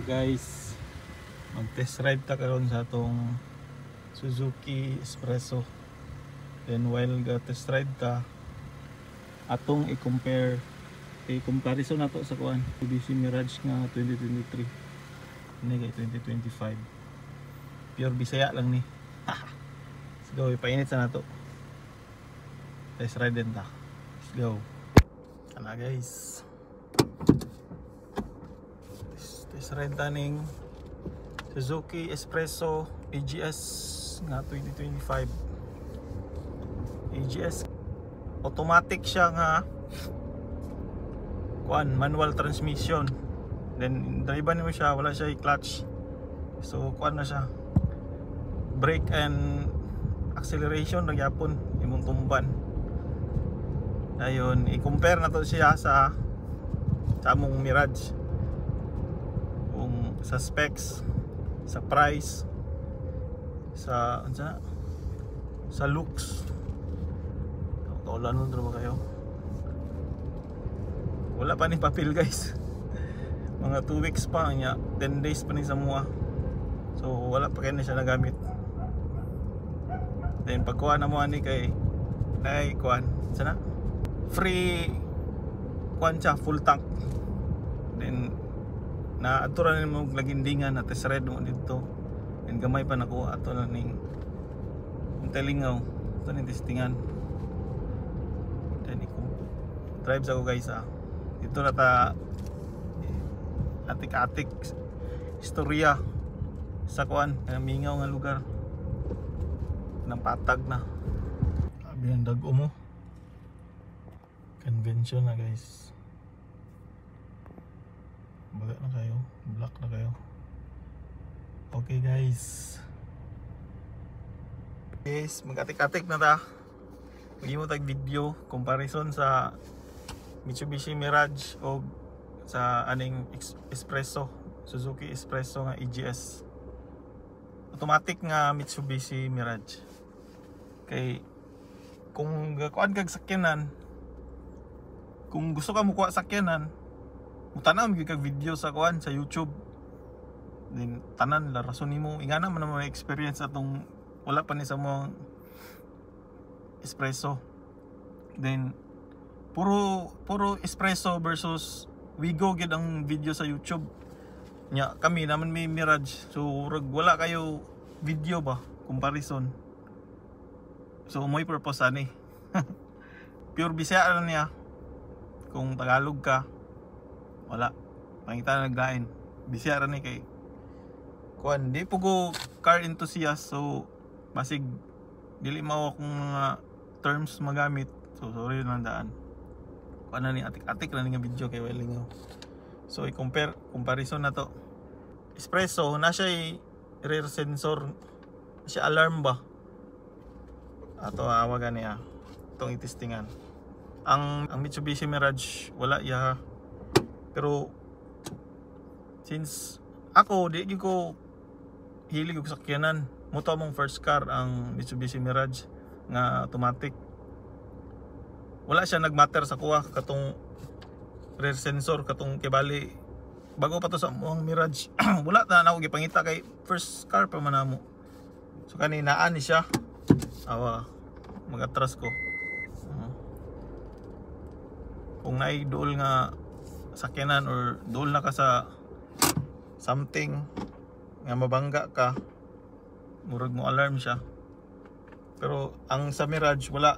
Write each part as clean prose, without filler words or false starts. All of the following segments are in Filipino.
Guys, mag test ride ta karon sa atong Suzuki Espresso. Then while ga test ride ta, atong i-compare comparison nato sa kuan Mitsubishi Mirage nga 2023 ini kay 2025. Pure Bisaya lang ni. Let's go, ipainit sa nato. Test ride din ta. Let's go. Kana guys, test ride ta ning Suzuki Espresso AGS nga 2025. AGS automatic siya nga kuan, manual transmission. Then drivean mo siya, wala siya i-clutch. So kuan na siya, brake and acceleration na gyapon imong tumban. Ayun, i-compare na to siya sa among Mirage. Kung sa specs, sa price, sa looks. Taulan mo ba kayo? Wala pa ni papel guys. Mga 2 weeks pa niya, 10 days pa ni sa mua. So wala pa kaya na siya nagamit. Then pagkuha na mo ani kay kuan sana free kuan siya, full tank. Then na aturan mo lagindingan na test ride mo dito. And gamay pa nakuha ato na ning telingaw. Ito ning testingan. Then drive sa ko guys Dito na ta atik-atik istorya sa kuan mingaw nga lugar ng patag na. Sabi ang dag-o mo. Convention na guys. Baga na kayo, black na kayo. Okay guys, mag-atik-atik na ta. Maging mo tag video comparison sa Mitsubishi Mirage o sa aning Espresso, Suzuki Espresso nga AGS. Automatic nga Mitsubishi Mirage. Kay kung kuan kag sakyanan, kung gusto ka mo kuha sakyanan, mutanaw mo kag video sa kuan sa YouTube. Then tanan la rason nimo ingana man na experience atong wala pa ni sa mo Espresso. Then puro Espresso versus Wigo gid ang video sa YouTube. Nya kami naman may Mirage. So wala kayo video ba comparison. So mo'y purpose ani. Pure Bisaya lang niya. Kung Tagalog ka, wala. Pangita na naglain. Bisaya rin kay kuan, di po ko car enthusiast. So basig dili mao akong mga terms magamit. So sorry lang daan. Kuan na ni atik-atik na nga video kay Welling. So comparison na to. Espresso na siya rear sensor, siya alarm ba? Ato awagan niya. Itong itestingan. Ang Mitsubishi Mirage wala ya. Pero since ako di ko hilig og sakyanan, mo to mong first car ang Mitsubishi Mirage nga automatic. Wala siya nagmatter sa kuha katong rear sensor katong kibali bago pa to sa ang Mirage. Wala na ako gipangita kay first car pa man namo. So kaninaan ni siya. Awa mag-atras ko. Kung naidol nga sakyanan or dool na ka sa something nga mabangga ka, murag mo alarm siya. Pero ang sa Mirage wala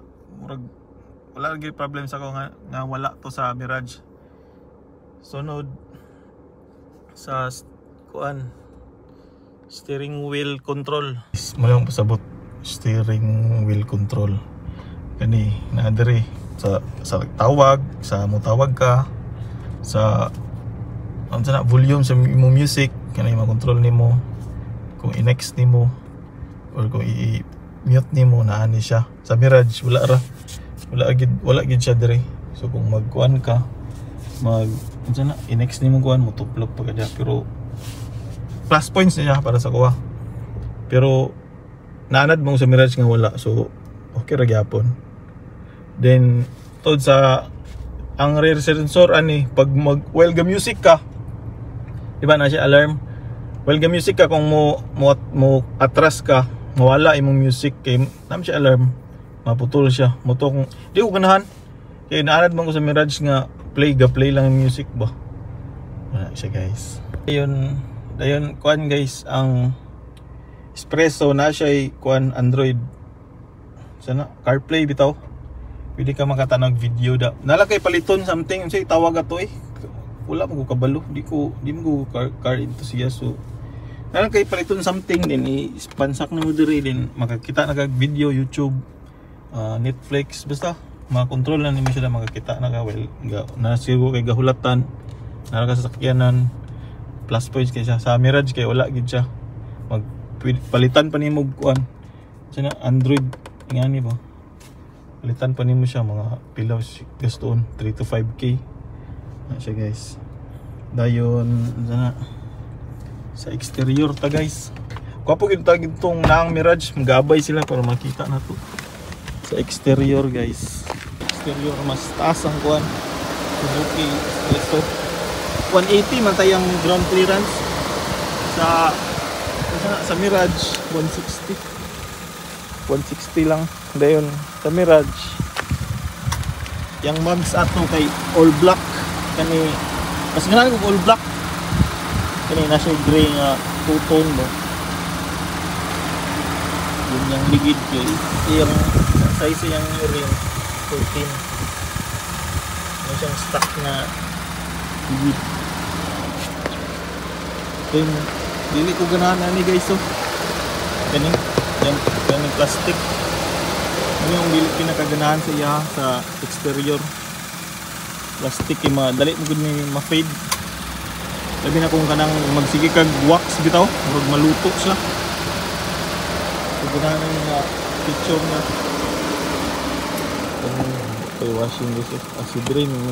lagi problem sa ko nga wala to sa Mirage. Sunod sa kuan steering wheel control. Malang pasabot steering wheel control. Kani na diri sa tawag, sa mutawag ka, sa volume sa imong music, kanay makontrol nimo kung i-next nimo or kung i-mute nimo na ani siya. Sa Mirage wala gid siya dire. So kung magkuan ka, i-next nimo kuan mo tuplok pa kada, pero plus points niya para sa kuha. Pero naanad mo sa Mirage nga wala, so okay ra gyapon. Then tod sa ang rear sensor ani pag mag while ga music ka di ba na siya alarm. Well, ga music ka kung mo atras ka, mawala imong music kay nam siya alarm, maputol siya. Moto kung di ko ganahan kay naanad man ko sa Mirage nga play lang yung music ba. Wala siya guys. Dayon kuan guys, ang Espresso na siya kuan Android. Sana CarPlay bitaw. Pwede ka makatanog video da. Nalakay paliton something unsay tawag ato eh. Wala mo ko kabalo, di mo car enthusiast. So nalakay paliton something din ispansak na mo diri din makakita na kag video YouTube, Netflix basta makakontrol na nimo siya na makakita na ka well nasigo kay gahulatan nara ka sa sakyanan plus points kay sa Mirage kay wala gid siya palitan pa nimo kuan sana Android ngani ba palitan pa nimo siya mga pilaw gastoon 3 to 5k na siya guys. Dayon sana sa exterior ta guys, kwapo gyud ta gitong naang Mirage, magabay sila para makita na to sa exterior guys. Exterior mas taas ang kuan Suzuki Espresso 180 man tayong ground clearance sa Mirage 160 lang. Dayon sa Mirage yang mags ato kay all black kani mas ganahan ko all black kani na siya gray nga two-tone mo yun yung ligid kay yung size yung ring 14 may siyang stock na ligid. Then dili ko ganahan ani guys so kaning plastic ano yung dili pinakaganahan sa iya sa exterior plastic kay madali mo gud ni ma-fade labi na kung kanang magsige kag wax bitaw murag maluto siya so ganahan nga picture na kay washing this acid rain mo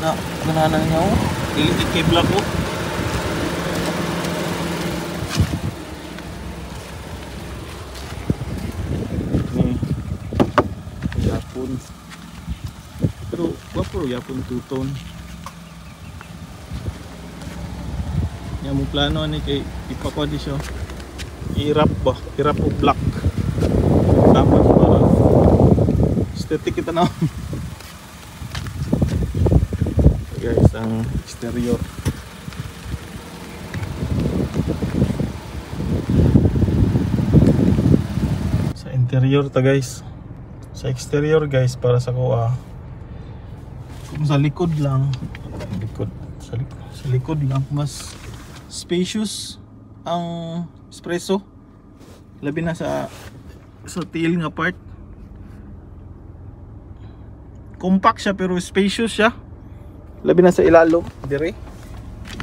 na ganahan niya oh dili kay black oh. Pero wapo yapon two-tone. Yang mo plano ni kay ipakwa di siya. Irap o black. Tama para aesthetic kita na. Guys, ang exterior. Sa interior ta guys. Sa exterior guys para sa kuha kung sa likod lang sa likod lang mas spacious ang Espresso labi na sa tail nga part compact siya pero spacious siya labi na sa ilalo dire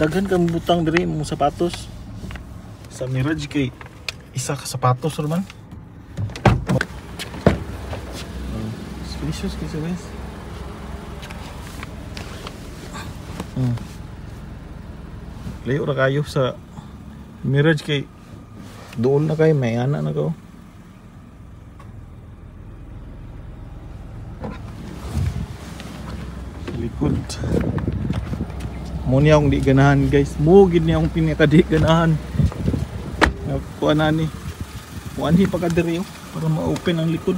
daghan kang butang dire mo sapatos sa Mirage kay isa ka sapatos man spacious kasi guys. Layo ra kayo sa Mirage kay doon na kayo may ana na ko. Likod. Mo niya akong di ganahan guys. Mo gid niya akong pinakadi ganahan. Kuha na ni. Kuanhi pa ka diri para ma-open ang likod.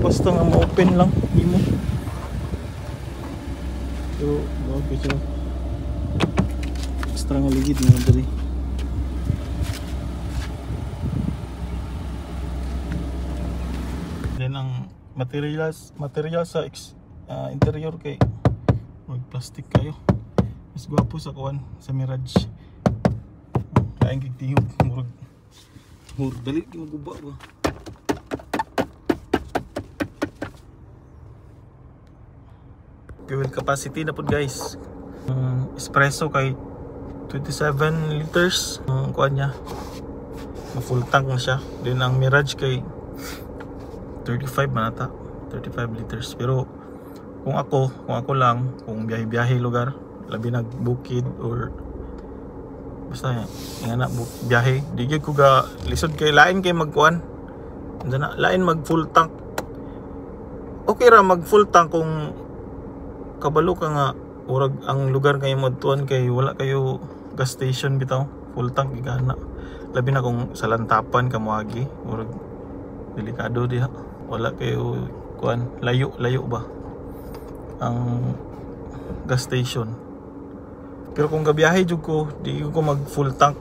Basta nga ma-open lang mo. So, okay siya. Extra nga ligid na dali. Then ang material sa interior kay mag-plastic kayo. Mas gwapo sa kuan sa Mirage. Kain kigtihog murag dali maguba ba. Fuel capacity na po guys. Espresso kay 27 liters ang kuan niya. Ma-full tank na siya. Then ang Mirage kay 35 manata. 35 liters. Pero kung ako lang, kung biyahe lugar, labi nagbukid or basta nga na biyahe, di gyud ko ga lisod kay lain kay magkuan. Lain mag full tank. okay ra mag full tank kung kabalo ka nga urag ang lugar kayo madtuan kay wala kayo gas station bitaw, full tank gigana. Labi na kung sa lantapan ka moagi, urag delikado diha. Wala kayo kuan, layo ba ang gas station. Pero kung gabiyahe jud ko, di ko mag full tank.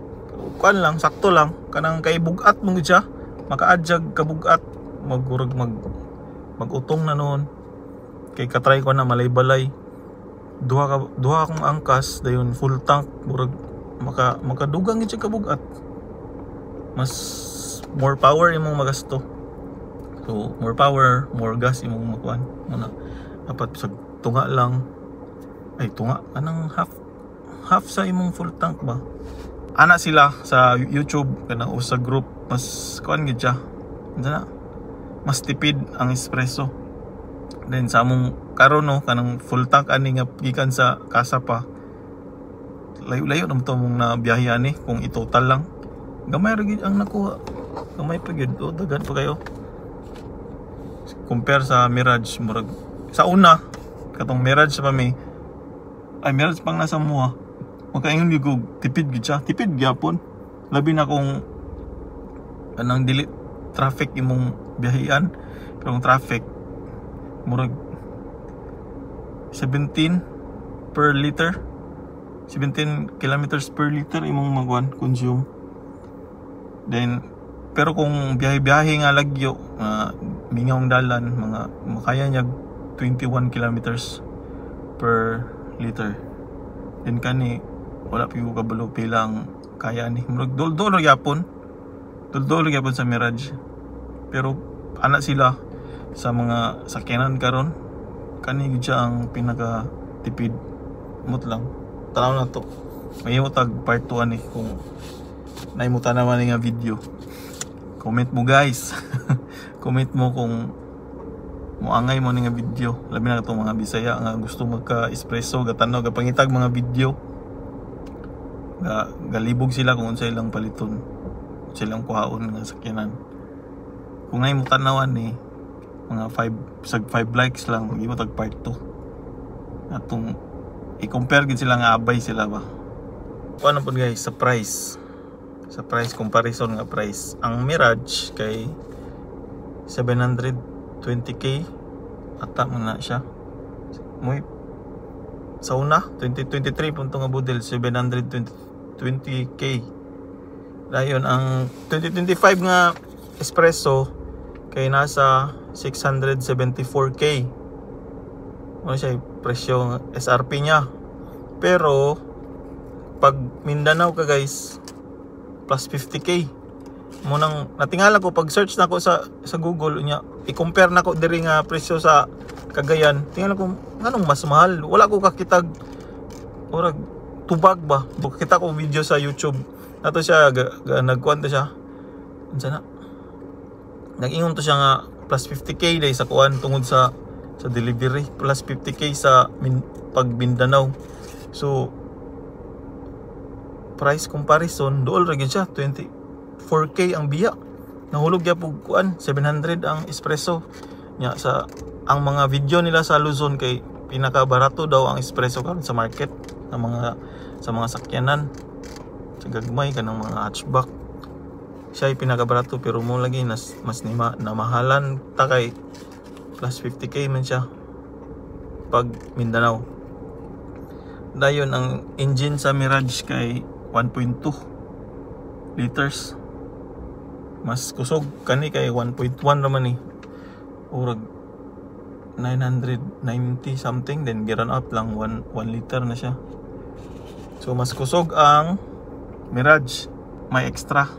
Kuan lang, sakto lang kanang kay bugat mo siya, makaadyag ka bugat, magurag magutong na noon. Kay katry ko na malay-balay. Duha akong angkas dayon full tank, murag makadugang gid siya ka bugat. Mas more power imong magasto. So more power, more gas imong makuan. Muna dapat sa tunga lang. Ay tunga anang half sa imong full tank ba. Ana sila sa YouTube kana o sa group mas kuan gid siya. Na mas tipid ang espresso. Then sa among karon no kanang full tank ani nga gikan sa kasa pa. Layo-layo naman to mong nabiyahe ani kung i-total lang. Gamay ra gid ang nakuha. Gamay pa gid o dagan pa kayo. Compare sa Mirage murag sa una katong Mirage pa may ay Mirage pang nasa mua. Makaingon gyud tipid gid siya. Tipid gyapon. Labi na kung anang dili traffic imong biyahean. Pero ang traffic murag 17 per liter. 17 kilometers per liter imong magwan consume. Then pero kung biyahe-biyahe nga lagyo mingawng dalan mga makaya niya 21 kilometers per liter. Then kani wala pa yung kabalo pilang kaya ni murag dol-dol gyapon. Dol-dol gyapon sa Mirage. Pero ana sila sa mga sakyanan karon kani gid siya ang pinaka tipid. Mut lang. Tanaw na to. May tag part 2 ani kung naimutan naman nga video. Comment mo guys. Comment mo kung moangay mo nga video. Labi na itong mga Bisaya nga gusto magka-espresso, gatanaw, gapangitag mga video. Galibog sila kung unsa ilang paliton. Silang kuhaon nga sakyanan. Kung naimutan naman ni mga 5 likes lang, hindi mo tag part 2. Atong i-compare gid sila nga abay sila ba. Ano po guys sa price. Sa price comparison nga price. Ang Mirage kay 720k ata man na siya. Muy sa una 2023 punto nga budel 720k. Dayon ang 2025 nga espresso kay nasa 674k. Ano siya presyo SRP niya. Pero pag Mindanao ka guys plus 50k. Munang natingala ko pag search nako sa Google nya, i-compare nako diri nga presyo sa Cagayan. Tingala ko nganong mas mahal. Wala ko kakitag orag tubag ba. Kita ko video sa YouTube. Nato siya nagkuan ta siya. Unsa na? Nag-ingon to siya nga plus 50k day sa kuan tungod sa delivery, plus 50k sa pag Mindanao. So price comparison dool ra gyud siya 24k ang biya. Nahulog gyud pug kuan 700 ang espresso nya sa ang mga video nila sa Luzon kay pinakabarato daw ang espresso karon sa market sa mga sakyanan sa gagmay kanang mga hatchback. Siya ay pinakabarato pero mo lagi mas namahalan ta kay plus 50k man siya pag Mindanao. Dayon ang engine sa Mirage kay 1.2 liters. Mas kusog kani kay 1.1 naman ni. Urag 990 something then giran up lang 1 liter na siya. So mas kusog ang Mirage, may extra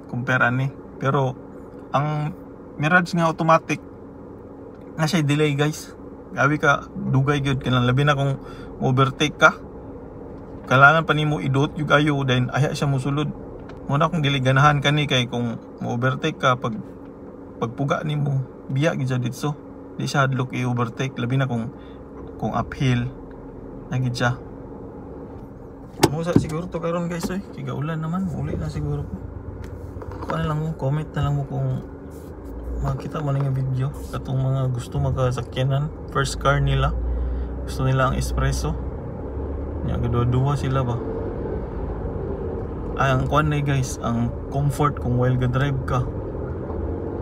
compare ani. Pero ang Mirage nga automatic na siya delay guys. Gawi ka dugay gyud kanang labi na kung overtake ka. Kailangan pa nimo idot yung ayo then aya siya mosulod. Muna kung dili ganahan kani kay kung mo-overtake ka pagpuga nimo biya gid siya ditso. Di siya hadlok i-overtake labi na kung uphill na gid siya. Musa siguro to karon guys oy, kiga ulan naman, uli na siguro ko. Ano lang mo, comment na lang mo kung makita mo na nga video katong mga gusto magkasakyanan, first car nila, gusto nila ang espresso nya gadua-dua sila ba. Ay, ang kuan na guys, ang comfort kung while ga-drive ka,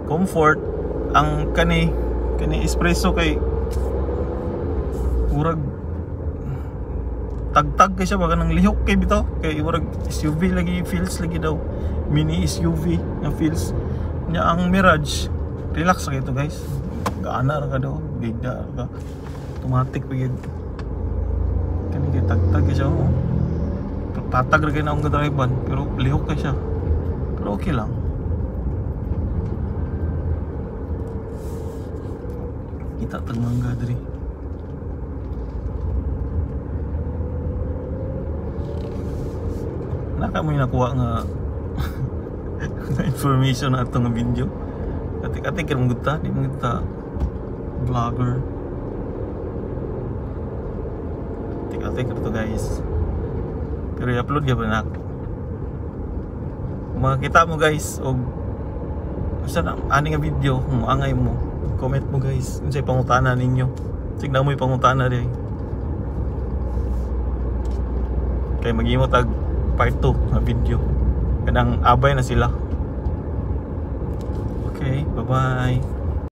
comfort ang kani espresso kay urag tagtag kay siya baga nang lihok kay bitaw, kay urag SUV lagi feels lagi daw, mini SUV nga feels nya. Ang Mirage relax ra ito guys, gaana ra ka daw, bigda ka, automatic pagid kani kay tagtag kay siya, oh. Tatag ra kay na ang drivean pero lihok kay siya, pero okay lang. Kita tag mangga diri. Naka mo yung nakuha nga information na itong video. Katik-katik kaya mong di mong guta vlogger. Katik-katik ito guys, pero i-upload ka ba na ako. Kung makakita mo guys o saan ani nga video, kung angay mo, comment mo guys kung sa'y pangutana ninyo. Signa mo yung pangutana rin kaya mag-imo tag part 2 na video, kanang abay na sila. Okay, bye bye.